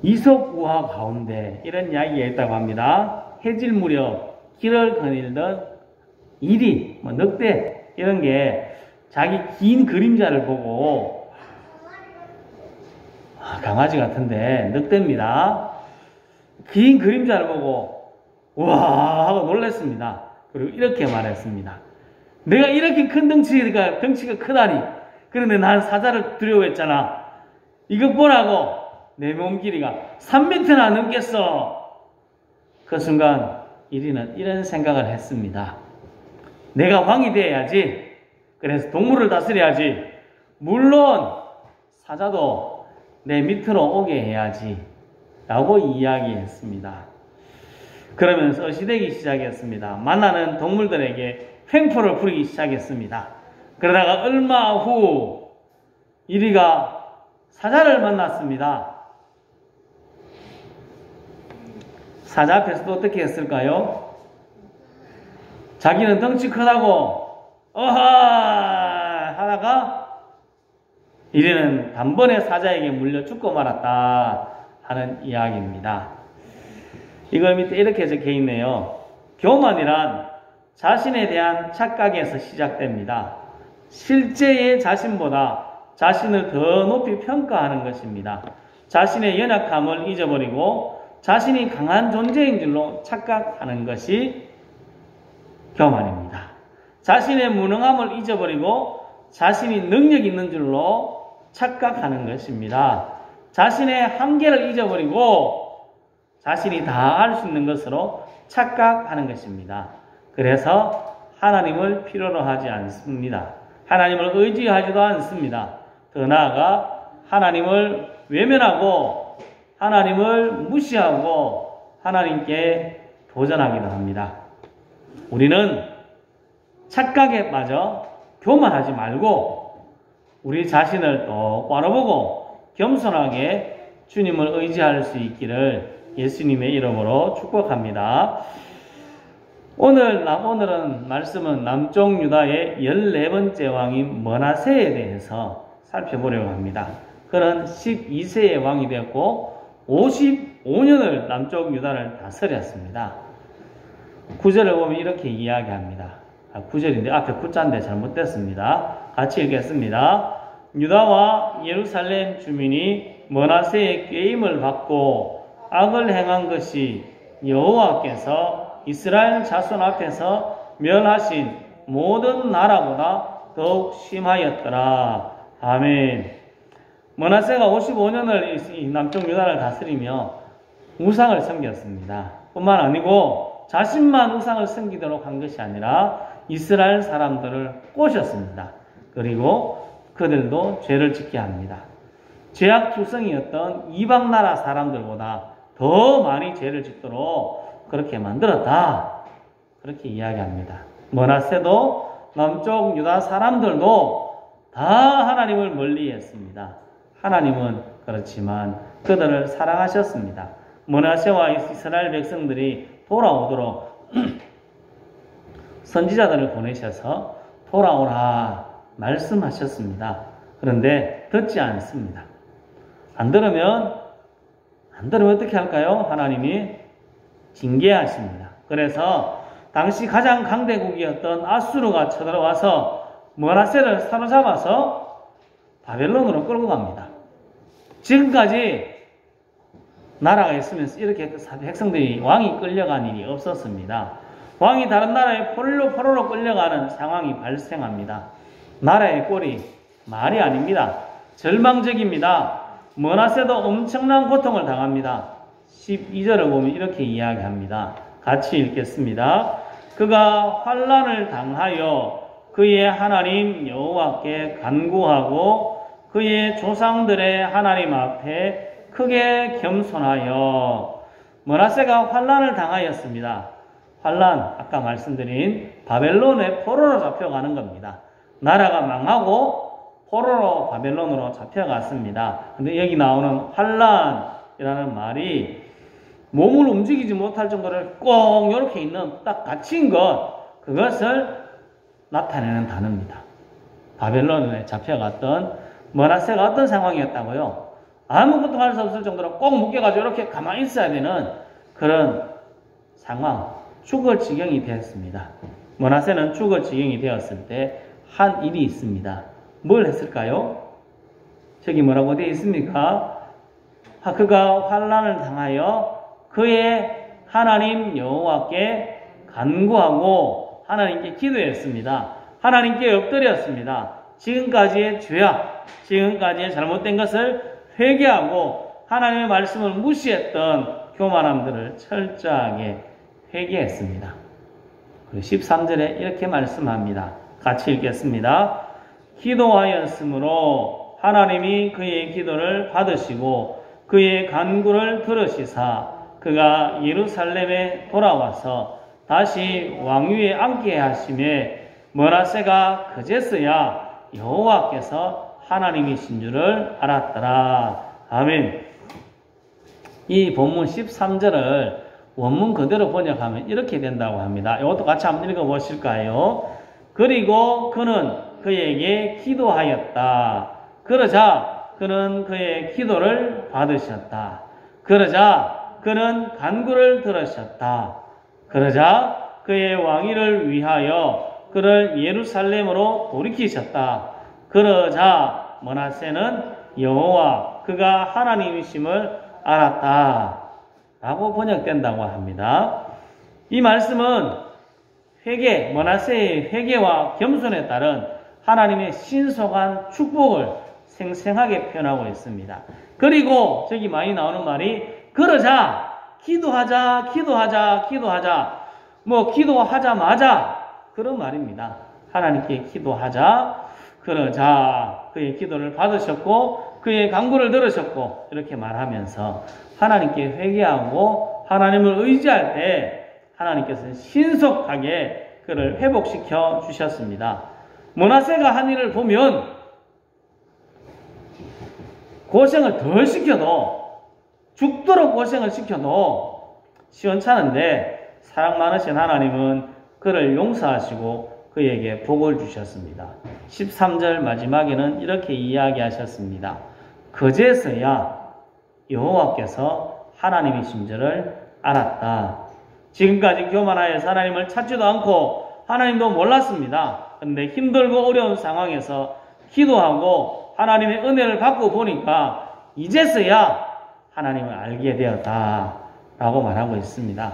이솝우화 가운데 이런 이야기가 있다고 합니다. 해질 무렵 길을 거닐던 이리, 늑대 이런 게 자기 긴 그림자를 보고 강아지 같은데 늑대입니다. 긴 그림자를 보고 우와 하고 놀랐습니다. 그리고 이렇게 말했습니다. 내가 이렇게 큰 덩치가 크다니. 그런데 난 사자를 두려워했잖아. 이것 보라고. 내 몸 길이가 3m나 넘겠어. 그 순간 이리는 이런 생각을 했습니다. 내가 왕이 되어야지. 그래서 동물을 다스려야지. 물론 사자도 내 밑으로 오게 해야지. 라고 이야기했습니다. 그러면서 시대기 시작했습니다. 만나는 동물들에게 횡포를 부리기 시작했습니다. 그러다가 얼마 후 이리가 사자를 만났습니다. 사자 앞에서도 어떻게 했을까요? 자기는 덩치 크다고 어하 하다가 이리는 단번에 사자에게 물려 죽고 말았다 하는 이야기입니다. 이걸 밑에 이렇게 적혀 있네요. 교만이란 자신에 대한 착각에서 시작됩니다. 실제의 자신보다 자신을 더 높이 평가하는 것입니다. 자신의 연약함을 잊어버리고 자신이 강한 존재인 줄로 착각하는 것이 교만입니다. 자신의 무능함을 잊어버리고 자신이 능력 있는 줄로 착각하는 것입니다. 자신의 한계를 잊어버리고 자신이 다 할 수 있는 것으로 착각하는 것입니다. 그래서 하나님을 필요로 하지 않습니다. 하나님을 의지하지도 않습니다. 더 나아가 하나님을 외면하고 하나님을 무시하고 하나님께 도전하기도 합니다. 우리는 착각에 빠져 교만하지 말고 우리 자신을 똑바로 보고 겸손하게 주님을 의지할 수 있기를 예수님의 이름으로 축복합니다. 오늘은 말씀은 남쪽 유다의 14번째 왕인 므낫세에 대해서 살펴보려고 합니다. 그는 12세의 왕이 되었고 55년을 남쪽 유다를 다스렸습니다. 9절을 보면 이렇게 이야기합니다. 9절인데 앞에 9자인데 잘못됐습니다. 같이 읽겠습니다. 유다와 예루살렘 주민이 므낫세의 꾀임을 받고 악을 행한 것이 여호와께서 이스라엘 자손 앞에서 멸하신 모든 나라보다 더욱 심하였더라. 아멘. 므낫세가 55년을 남쪽 유다를 다스리며 우상을 섬겼습니다. 뿐만 아니고 자신만 우상을 섬기도록 한 것이 아니라 이스라엘 사람들을 꼬셨습니다. 그리고 그들도 죄를 짓게 합니다. 죄악투성이었던 이방 나라 사람들보다 더 많이 죄를 짓도록 그렇게 만들었다. 그렇게 이야기합니다. 므낫세도 남쪽 유다 사람들도 다 하나님을 멀리했습니다. 하나님은 그렇지만 그들을 사랑하셨습니다. 므낫세와 이스라엘 백성들이 돌아오도록 선지자들을 보내셔서 돌아오라 말씀하셨습니다. 그런데 듣지 않습니다. 안 들으면 어떻게 할까요? 하나님이 징계하십니다. 그래서 당시 가장 강대국이었던 아수르가 쳐들어와서 므낫세를 사로잡아서 바벨론으로 끌고 갑니다. 지금까지 나라가 있으면서 이렇게 백성들이 왕이 끌려간 일이 없었습니다. 왕이 다른 나라에 포로로 끌려가는 상황이 발생합니다. 나라의 꼴이 말이 아닙니다. 절망적입니다. 므낫세도 엄청난 고통을 당합니다. 12절을 보면 이렇게 이야기합니다. 같이 읽겠습니다. 그가 환난을 당하여 그의 하나님 여호와께 간구하고 그의 조상들의 하나님 앞에 크게 겸손하여 므낫세가 환난을 당하였습니다. 환난, 아까 말씀드린 바벨론의 포로로 잡혀가는 겁니다. 나라가 망하고 포로로 바벨론으로 잡혀갔습니다. 근데 여기 나오는 환난이라는 말이 몸을 움직이지 못할 정도로 꼭 이렇게 있는 딱 갇힌 것, 그것을 나타내는 단어입니다. 바벨론에 잡혀갔던 므낫세가 어떤 상황이었다고요? 아무것도 할 수 없을 정도로 꼭 묶여가지고 이렇게 가만히 있어야 되는 그런 상황, 죽을 지경이 되었습니다. 므낫세는 죽을 지경이 되었을 때 한 일이 있습니다. 뭘 했을까요? 저기 뭐라고 되어 있습니까? 그가 환난을 당하여 그의 하나님 여호와께 간구하고 하나님께 기도했습니다. 하나님께 엎드렸습니다. 지금까지의 죄악, 지금까지의 잘못된 것을 회개하고 하나님의 말씀을 무시했던 교만함들을 철저하게 회개했습니다. 그리고 13절에 이렇게 말씀합니다. 같이 읽겠습니다. 기도하였으므로 하나님이 그의 기도를 받으시고 그의 간구를 들으시사 그가 예루살렘에 돌아와서 다시 왕위에 앉게 하심에 므낫세가 그제서야 여호와께서 하나님이신 줄을 알았더라. 아멘. 이 본문 13절을 원문 그대로 번역하면 이렇게 된다고 합니다. 이것도 같이 한번 읽어보실까요? 그리고 그는 그에게 기도하였다. 그러자 그는 그의 기도를 받으셨다. 그러자 그는 간구를 들으셨다. 그러자 그의 왕위를 위하여 그를 예루살렘으로 돌이키셨다. 그러자 므낫세는 여호와 그가 하나님이심을 알았다. 라고 번역된다고 합니다. 이 말씀은 회개, 므낫세의 회개와 겸손에 따른 하나님의 신속한 축복을 생생하게 표현하고 있습니다. 그리고 저기 많이 나오는 말이 그러자 기도하자 뭐 기도하자마자 그런 말입니다. 하나님께 기도하자 그러자 그의 기도를 받으셨고 그의 간구를 들으셨고 이렇게 말하면서 하나님께 회개하고 하나님을 의지할 때 하나님께서는 신속하게 그를 회복시켜 주셨습니다. 므낫세가 한 일을 보면 고생을 덜 시켜도 죽도록 고생을 시켜도 시원찮은데 사랑 많으신 하나님은 그를 용서하시고 그에게 복을 주셨습니다. 13절 마지막에는 이렇게 이야기하셨습니다. 그제서야 여호와께서 하나님이신 줄을 알았다. 지금까지 교만하여서 하나님을 찾지도 않고 하나님도 몰랐습니다. 그런데 힘들고 어려운 상황에서 기도하고 하나님의 은혜를 받고 보니까 이제서야 하나님을 알게 되었다 라고 말하고 있습니다.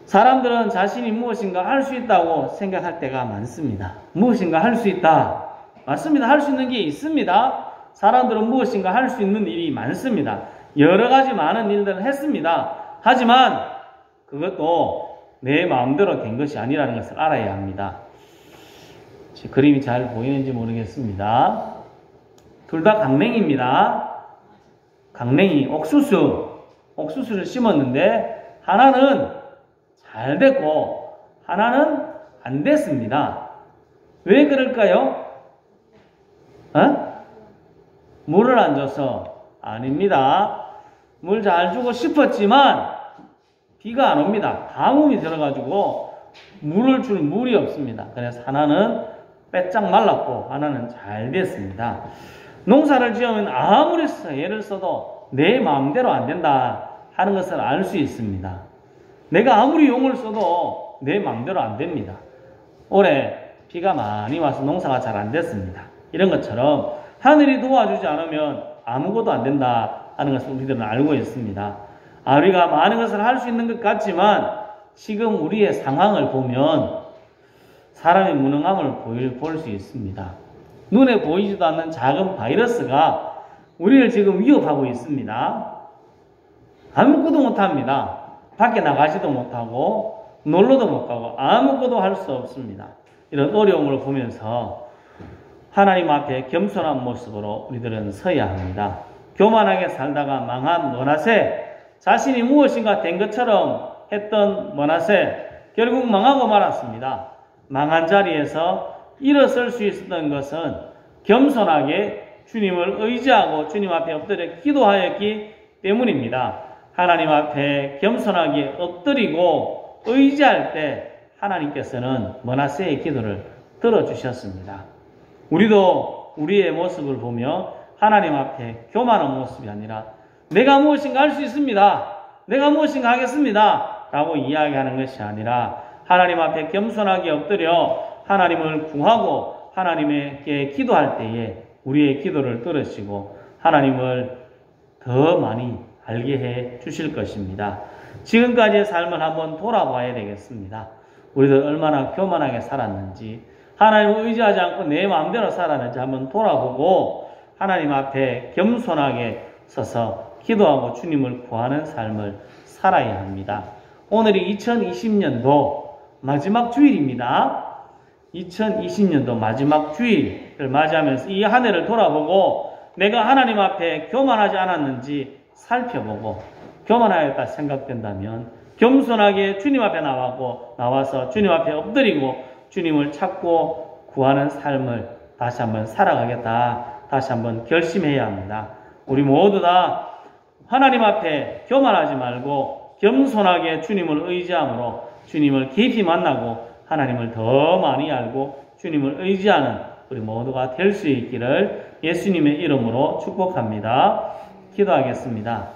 사람들은 자신이 무엇인가 할 수 있다고 생각할 때가 많습니다. 무엇인가 할 수 있다. 맞습니다. 할 수 있는 게 있습니다. 사람들은 무엇인가 할 수 있는 일이 많습니다. 여러 가지 많은 일들을 했습니다. 하지만 그것도 내 마음대로 된 것이 아니라는 것을 알아야 합니다. 그림이 잘 보이는지 모르겠습니다. 둘 다 강냉이입니다. 강냉이, 옥수수를 심었는데 하나는 잘 됐고 하나는 안 됐습니다. 왜 그럴까요? 물을 안 줘서? 아닙니다. 물 잘 주고 싶었지만 비가 안 옵니다. 가뭄이 들어가지고 물을 줄 물이 없습니다. 그래서 하나는 빼짝 말랐고 하나는 잘 됐습니다. 농사를 지으면 아무리 애를 써도 내 마음대로 안 된다 하는 것을 알 수 있습니다. 내가 아무리 용을 써도 내 마음대로 안 됩니다. 올해 비가 많이 와서 농사가 잘 안 됐습니다. 이런 것처럼 하늘이 도와주지 않으면 아무것도 안 된다 하는 것을 우리들은 알고 있습니다. 우리가 많은 것을 할 수 있는 것 같지만 지금 우리의 상황을 보면 사람의 무능함을 볼 수 있습니다. 눈에 보이지도 않는 작은 바이러스가 우리를 지금 위협하고 있습니다. 아무것도 못합니다. 밖에 나가지도 못하고 놀러도 못 가고 아무것도 할 수 없습니다. 이런 어려움을 보면서 하나님 앞에 겸손한 모습으로 우리들은 서야 합니다. 교만하게 살다가 망한 므낫세, 자신이 무엇인가 된 것처럼 했던 므낫세, 결국 망하고 말았습니다. 망한 자리에서 일어설 수 있었던 것은 겸손하게 주님을 의지하고 주님 앞에 엎드려 기도하였기 때문입니다. 하나님 앞에 겸손하게 엎드리고 의지할 때 하나님께서는 므낫세의 기도를 들어주셨습니다. 우리도 우리의 모습을 보며 하나님 앞에 교만한 모습이 아니라 내가 무엇인가 할 수 있습니다. 내가 무엇인가 하겠습니다. 라고 이야기하는 것이 아니라 하나님 앞에 겸손하게 엎드려 하나님을 구하고 하나님께 기도할 때에 우리의 기도를 들으시고 하나님을 더 많이 알게 해 주실 것입니다. 지금까지의 삶을 한번 돌아봐야 되겠습니다. 우리들 얼마나 교만하게 살았는지, 하나님을 의지하지 않고 내 마음대로 살았는지 한번 돌아보고 하나님 앞에 겸손하게 서서 기도하고 주님을 구하는 삶을 살아야 합니다. 오늘이 2020년도 마지막 주일입니다. 2020년도 마지막 주일을 맞이하면서 이 한 해를 돌아보고 내가 하나님 앞에 교만하지 않았는지 살펴보고 교만하였다 생각된다면 겸손하게 주님 앞에 나와서 주님 앞에 엎드리고 주님을 찾고 구하는 삶을 다시 한번 살아가겠다. 다시 한번 결심해야 합니다. 우리 모두 다 하나님 앞에 교만하지 말고 겸손하게 주님을 의지함으로 주님을 깊이 만나고 하나님을 더 많이 알고 주님을 의지하는 우리 모두가 될 수 있기를 예수님의 이름으로 축복합니다. 기도하겠습니다.